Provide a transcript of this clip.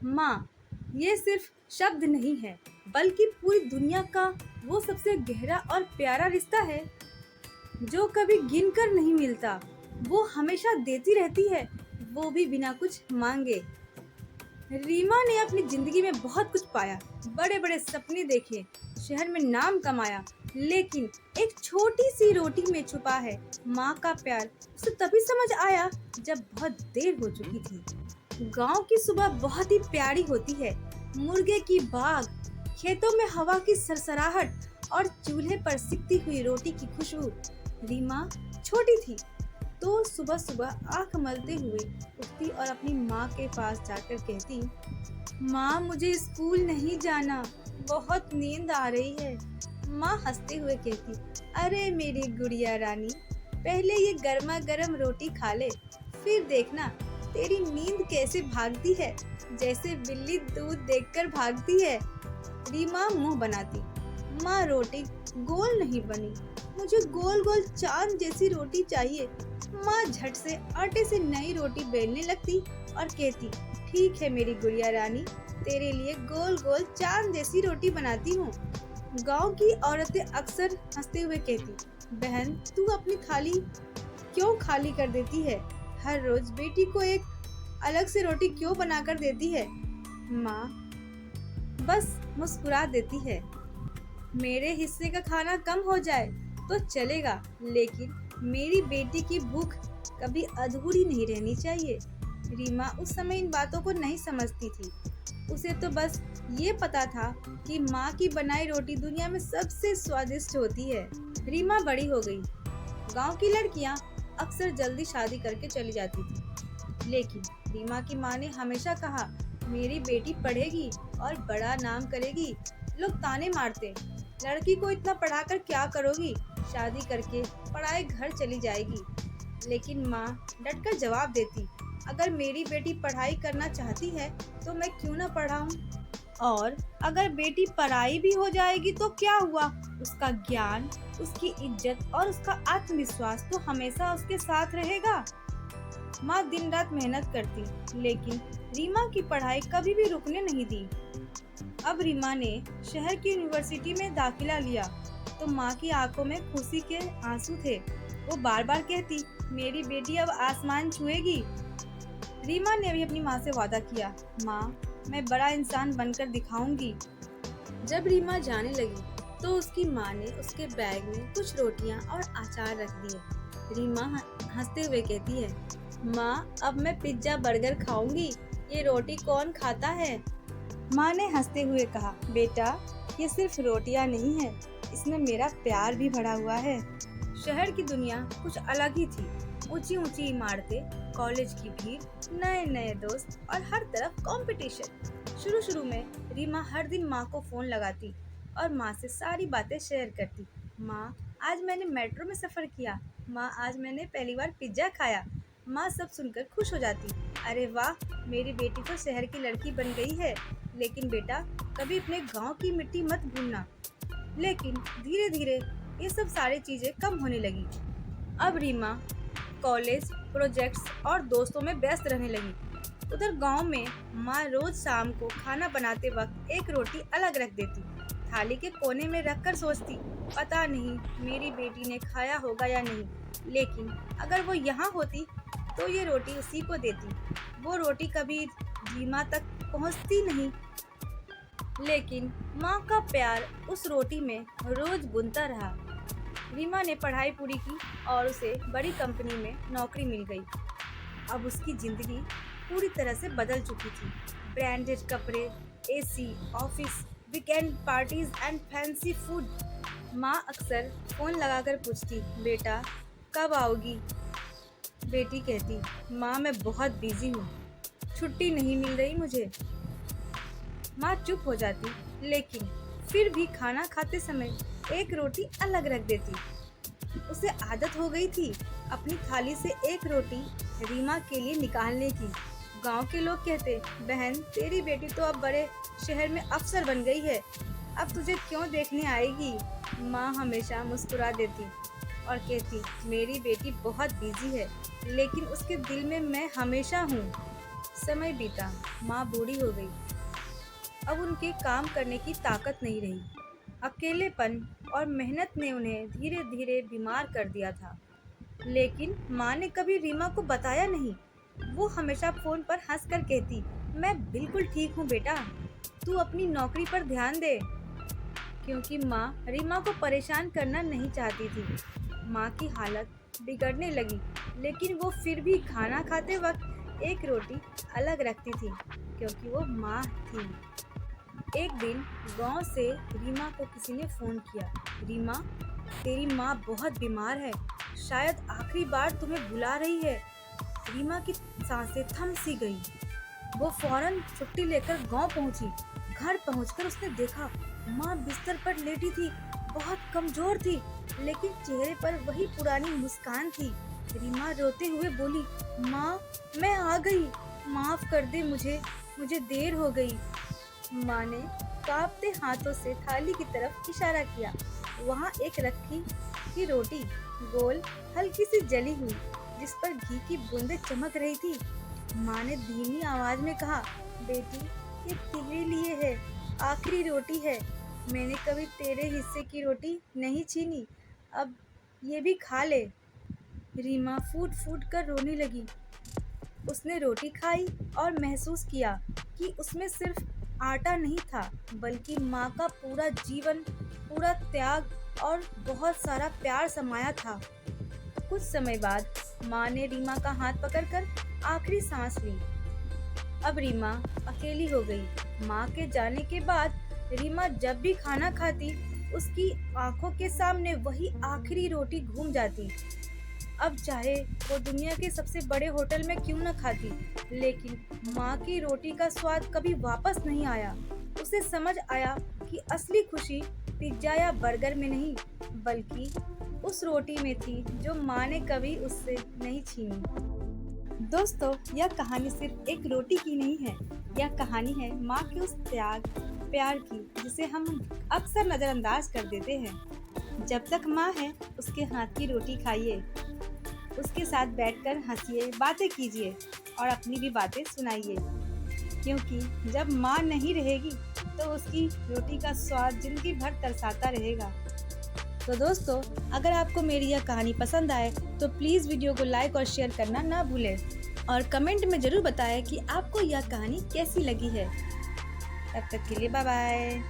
माँ, ये सिर्फ शब्द नहीं है, बल्कि पूरी दुनिया का वो सबसे गहरा और प्यारा रिश्ता है जो कभी गिनकर नहीं मिलता। वो हमेशा देती रहती है, वो भी बिना कुछ मांगे। रीमा ने अपनी जिंदगी में बहुत कुछ पाया, बड़े बड़े सपने देखे, शहर में नाम कमाया, लेकिन एक छोटी सी रोटी में छुपा है माँ का प्यार। उसे तभी समझ आया जब बहुत देर हो चुकी थी। गांव की सुबह बहुत ही प्यारी होती है। मुर्गे की बाग, खेतों में हवा की सरसराहट और चूल्हे पर सिकती हुई रोटी की खुशबू। रीमा छोटी थी तो सुबह सुबह आंख मलते हुए उठती और अपनी माँ के पास जाकर कहती, माँ मुझे स्कूल नहीं जाना, बहुत नींद आ रही है। माँ हंसते हुए कहती, अरे मेरी गुड़िया रानी, पहले ये गर्मा गर्म रोटी खा ले, फिर देखना तेरी नींद कैसे भागती है, जैसे बिल्ली दूध देखकर भागती है। रीमा मुंह बनाती, माँ रोटी गोल नहीं बनी, मुझे गोल गोल चांद जैसी रोटी चाहिए। माँ झट से आटे से नई रोटी बेलने लगती और कहती, ठीक है मेरी गुड़िया रानी, तेरे लिए गोल गोल चांद जैसी रोटी बनाती हूँ। गांव की औरतें अक्सर हंसते हुए कहती, बहन तू अपनी थाली क्यों खाली कर देती है, हर रोज बेटी को एक अलग से रोटी क्यों बनाकर देती है। माँ बस मुस्कुरा देती है, मेरे हिस्से का खाना कम हो जाए तो चलेगा, लेकिन मेरी बेटी की भूख कभी अधूरी नहीं रहनी चाहिए। रीमा उस समय इन बातों को नहीं समझती थी। उसे तो बस ये पता था कि माँ की बनाई रोटी दुनिया में सबसे स्वादिष्ट होती है। रीमा बड़ी हो गई। गांव की लड़कियां अक्सर जल्दी शादी करके चली जाती थी, लेकिन रीमा की माँ ने हमेशा कहा, मेरी बेटी पढ़ेगी और बड़ा नाम करेगी। लोग ताने मारते, लड़की को इतना पढ़ाकर क्या करोगी, शादी करके पढ़ाई घर चली जाएगी। लेकिन माँ डटकर जवाब देती, अगर मेरी बेटी पढ़ाई करना चाहती है तो मैं क्यों ना पढ़ाऊं, और अगर बेटी पराई भी हो जाएगी तो क्या हुआ, उसका ज्ञान, उसकी इज्जत और उसका आत्मविश्वास तो हमेशा उसके साथ रहेगा। माँ दिन रात मेहनत करती, लेकिन रीमा की पढ़ाई कभी भी रुकने नहीं दी। अब रीमा ने शहर की यूनिवर्सिटी में दाखिला लिया तो माँ की आंखों में खुशी के आंसू थे। वो बार बार कहती, मेरी बेटी अब आसमान छुएगी। रीमा ने भी अपनी माँ से वादा किया, माँ मैं बड़ा इंसान बनकर दिखाऊंगी। जब रीमा जाने लगी तो उसकी माँ ने उसके बैग में कुछ रोटियां और अचार रख दिए। रीमा हंसते हुए कहती है, माँ अब मैं पिज्जा बर्गर खाऊंगी, ये रोटी कौन खाता है। माँ ने हंसते हुए कहा, बेटा ये सिर्फ रोटियां नहीं है, इसमें मेरा प्यार भी भरा हुआ है। शहर की दुनिया कुछ अलग ही थी। ऊंची ऊंची इमारतें, कॉलेज की भीड़, नए नए दोस्त और हर तरफ कंपटीशन। शुरू में रीमा हर दिन माँ को फोन लगाती और माँ से सारी बातें शेयर करती। माँ आज मैंने मेट्रो में सफर किया, माँ आज मैंने पहली बार पिज्जा खाया। माँ सब सुनकर खुश हो जाती, अरे वाह मेरी बेटी तो शहर की लड़की बन गई है, लेकिन बेटा कभी अपने गांव की मिट्टी मत भूलना। लेकिन धीरे धीरे ये सब सारी चीजें कम होने लगी। अब रीमा कॉलेज, प्रोजेक्ट्स और दोस्तों में व्यस्त रहने लगी। उधर गांव में माँ रोज शाम को खाना बनाते वक्त एक रोटी अलग रख देती, थाली के कोने में रखकर सोचती, पता नहीं मेरी बेटी ने खाया होगा या नहीं, लेकिन अगर वो यहाँ होती तो ये रोटी उसी को देती। वो रोटी कभी रीमा तक पहुँचती नहीं, लेकिन माँ का प्यार उस रोटी में रोज बुनता रहा। रीमा ने पढ़ाई पूरी की और उसे बड़ी कंपनी में नौकरी मिल गई। अब उसकी जिंदगी पूरी तरह से बदल चुकी थी। ब्रांडेड कपड़े, AC, office, weekend parties and fancy food. माँ अक्सर फोन लगाकर पूछती, बेटा कब आओगी। बेटी कहती, माँ मैं बहुत बिजी हूँ, छुट्टी नहीं मिल रही मुझे। माँ चुप हो जाती, लेकिन फिर भी खाना खाते समय एक रोटी अलग रख देती। उसे आदत हो गई थी अपनी थाली से एक रोटी रीमा के लिए निकालने की। गांव के लोग कहते, बहन तेरी बेटी तो अब बड़े शहर में अफसर बन गई है, अब तुझे क्यों देखने आएगी। माँ हमेशा मुस्कुरा देती और कहती, मेरी बेटी बहुत बिजी है, लेकिन उसके दिल में मैं हमेशा हूँ। समय बीता, माँ बूढ़ी हो गई। अब उनके काम करने की ताकत नहीं रही। अकेलेपन और मेहनत ने उन्हें धीरे धीरे बीमार कर दिया था। लेकिन माँ ने कभी रीमा को बताया नहीं। वो हमेशा फोन पर हंस कर कहती, मैं बिल्कुल ठीक हूँ बेटा, तू अपनी नौकरी पर ध्यान दे। क्योंकि माँ रीमा को परेशान करना नहीं चाहती थी। माँ की हालत बिगड़ने लगी, लेकिन वो फिर भी खाना खाते वक्त एक रोटी अलग रखती थी, क्योंकि वो माँ थी। एक दिन गांव से रीमा को किसी ने फोन किया। रीमा, तेरी माँ बहुत बीमार है, शायद आखिरी बार तुम्हें बुला रही है। रीमा की सांसें थम सी गई। वो फौरन छुट्टी लेकर गांव पहुंची। घर पहुंचकर उसने देखा माँ बिस्तर पर लेटी थी, बहुत कमजोर थी, लेकिन चेहरे पर वही पुरानी मुस्कान थी। रीमा रोते हुए बोली, माँ मैं आ गई, माफ कर दे मुझे देर हो गई। माँ ने कांपते हाथों से थाली की तरफ इशारा किया। वहाँ एक रखी की रोटी, गोल, हल्की सी जली हुई, जिस पर घी की बूंदें चमक रही थी। माँ ने धीमी आवाज में कहा, बेटी ये तेरे लिए है, आखिरी रोटी है। मैंने कभी तेरे हिस्से की रोटी नहीं छीनी, अब ये भी खा ले। रीमा फूट फूट कर रोने लगी। उसने रोटी खाई और महसूस किया कि उसमें सिर्फ आटा नहीं था, बल्कि माँ का पूरा जीवन, पूरा त्याग और बहुत सारा प्यार समाया था। कुछ समय बाद माँ ने रीमा का हाथ पकड़कर आखिरी सांस ली। अब रीमा अकेली हो गई। माँ के जाने के बाद रीमा जब भी खाना खाती, उसकी आंखों के सामने वही आखिरी रोटी घूम जाती। अब चाहे वो दुनिया के सबसे बड़े होटल में क्यों न खाती, लेकिन माँ की रोटी का स्वाद कभी वापस नहीं आया। उसे समझ आया कि असली खुशी पिज्जा या बर्गर में नहीं, बल्कि उस रोटी में थी जो माँ ने कभी उससे नहीं छीनी। दोस्तों, यह कहानी सिर्फ एक रोटी की नहीं है। यह कहानी है माँ के उस त्याग, प्यार की, जिसे हम अक्सर नज़रअंदाज कर देते हैं। जब तक माँ है, उसके हाथ की रोटी खाइए, उसके साथ बैठकर हंसिए, बातें कीजिए और अपनी भी बातें सुनाइए। क्योंकि जब माँ नहीं रहेगी, तो उसकी रोटी का स्वाद जिंदगी भर तरसाता रहेगा। तो दोस्तों, अगर आपको मेरी यह कहानी पसंद आए तो प्लीज़ वीडियो को लाइक और शेयर करना ना भूलें और कमेंट में ज़रूर बताएं कि आपको यह कहानी कैसी लगी है। तब तक के लिए बाय बाय।